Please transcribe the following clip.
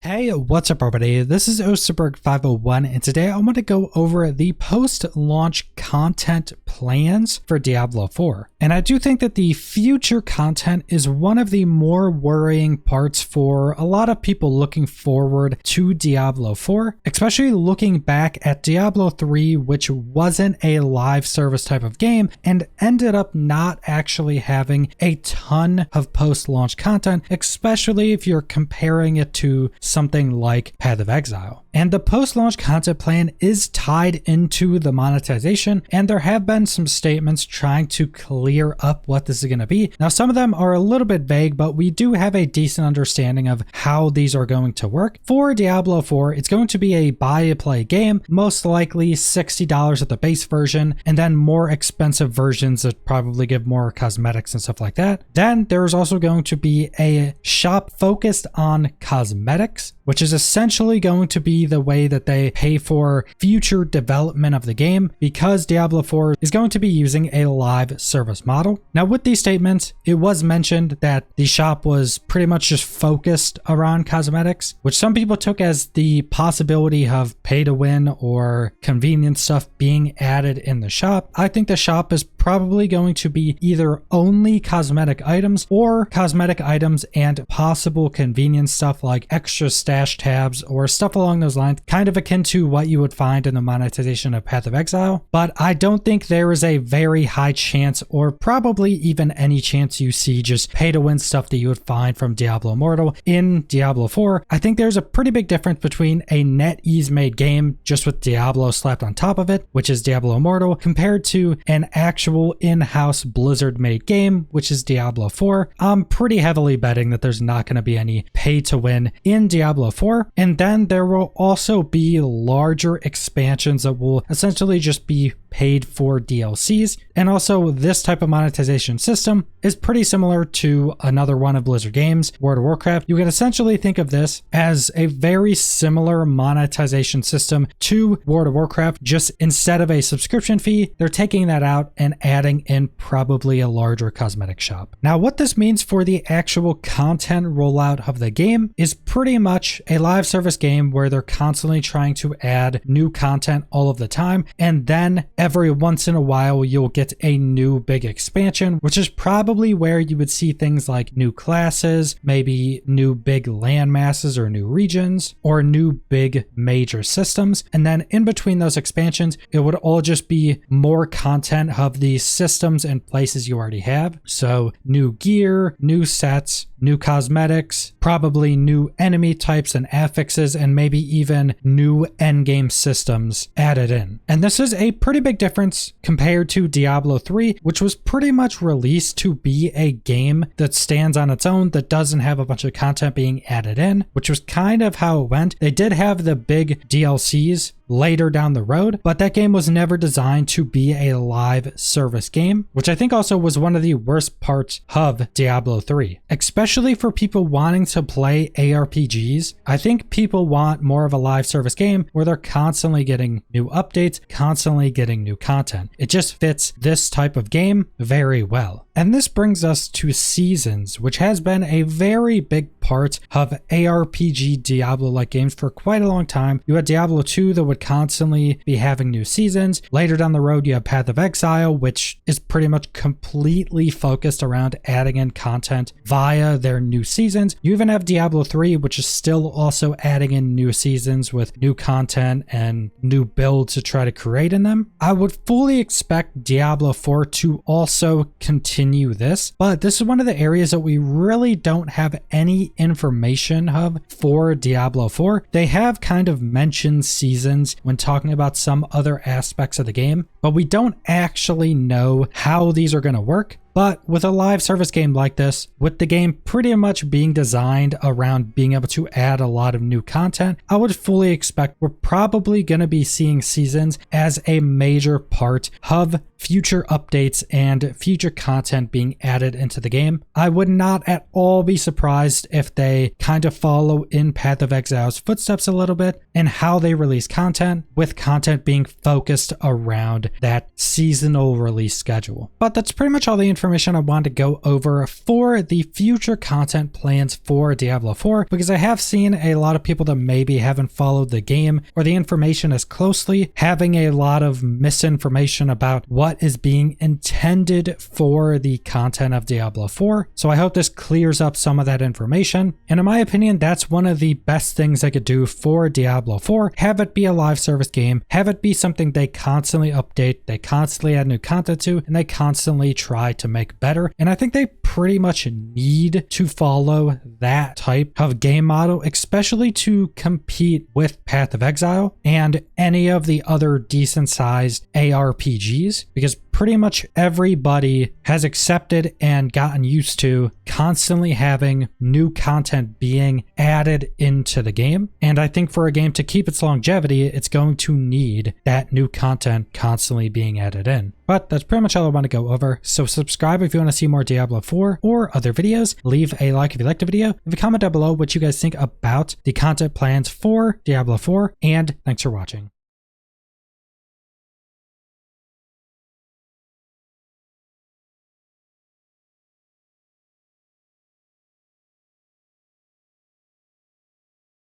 Hey, what's up everybody? This is Osterberg501 and today I want to go over the post-launch content plans for Diablo 4. And I do think that the future content is one of the more worrying parts for a lot of people looking forward to Diablo 4, especially looking back at Diablo 3, which wasn't a live service type of game and ended up not actually having a ton of post-launch content, especially if you're comparing it to something like Path of Exile. And the post-launch content plan is tied into the monetization, and there have been some statements trying to clear up what this is going to be. Now, some of them are a little bit vague, but we do have a decent understanding of how these are going to work. For Diablo 4, it's going to be a buy-and-play game, most likely $60 at the base version, and then more expensive versions that probably give more cosmetics and stuff like that. Then there's also going to be a shop focused on cosmetics, which is essentially going to be the way that they pay for future development of the game, because Diablo 4 is going to be using a live service model. Now, with these statements, it was mentioned that the shop was pretty much just focused around cosmetics, which some people took as the possibility of pay to win or convenience stuff being added in the shop. I think the shop is probably going to be either only cosmetic items or cosmetic items and possible convenience stuff like extra stash tabs or stuff along those lines, kind of akin to what you would find in the monetization of Path of Exile. But I don't think there is a very high chance, or probably even any chance, you see just pay to win stuff that you would find from Diablo Immortal in Diablo 4. I think there's a pretty big difference between a NetEase made game just with Diablo slapped on top of it, which is Diablo Immortal, compared to an actual in-house Blizzard made game, which is Diablo 4. I'm pretty heavily betting that there's not going to be any pay to win in Diablo 4. And then there will also be larger expansions that will essentially just be paid for DLCs. And also, this type of monetization system is pretty similar to another one of Blizzard games, World of Warcraft. You can essentially think of this as a very similar monetization system to World of Warcraft, just instead of a subscription fee, they're taking that out and adding in probably a larger cosmetic shop. Now, what this means for the actual content rollout of the game is pretty much a live service game where they're constantly trying to add new content all of the time, and then every once in a while you'll get a new big expansion, which is probably where you would see things like new classes, maybe new big land masses or new regions, or new big major systems. And then in between those expansions, it would all just be more content of the systems and places you already have. So new gear, new sets, new cosmetics, probably new enemy types and affixes, and maybe even new endgame systems added in. And this is a pretty big difference compared to Diablo 3, which was pretty much released to be a game that stands on its own, that doesn't have a bunch of content being added in, which was kind of how it went. They did have the big DLCs later down the road, but that game was never designed to be a live service game, which I think also was one of the worst parts of Diablo 3, especially for people wanting to play ARPGs. I think people want more of a live service game where they're constantly getting new updates, constantly getting new content. It just fits this type of game very well. And this brings us to seasons, which has been a very big part of ARPG Diablo-like games for quite a long time. You had Diablo 2 that would constantly be having new seasons. Later down the road, you have Path of Exile, which is pretty much completely focused around adding in content via their new seasons. You even have Diablo 3, which is still also adding in new seasons with new content and new builds to try to create in them. I would fully expect Diablo 4 to also continue this, but this is one of the areas that we really don't have any information of for Diablo 4. They have kind of mentioned seasons when talking about some other aspects of the game, but we don't actually know how these are going to work. But with a live service game like this, with the game pretty much being designed around being able to add a lot of new content, I would fully expect we're probably going to be seeing seasons as a major part of future updates and future content being added into the game. I would not at all be surprised if they kind of follow in Path of Exile's footsteps a little bit in how they release content, with content being focused around that seasonal release schedule. But that's pretty much all the information information I wanted to go over for the future content plans for Diablo 4, because I have seen a lot of people that maybe haven't followed the game or the information as closely, having a lot of misinformation about what is being intended for the content of Diablo 4. So I hope this clears up some of that information. And in my opinion, that's one of the best things they could do for Diablo 4. Have it be a live service game, have it be something they constantly update, they constantly add new content to, and they constantly try to make better. And I think they pretty much need to follow that type of game model, especially to compete with Path of Exile and any of the other decent sized ARPGs, because pretty much everybody has accepted and gotten used to constantly having new content being added into the game. And I think for a game to keep its longevity, it's going to need that new content constantly being added in. But that's pretty much all I want to go over. So subscribe if you want to see more Diablo 4 or other videos. Leave a like if you liked the video. Leave a comment down below what you guys think about the content plans for Diablo 4. And thanks for watching.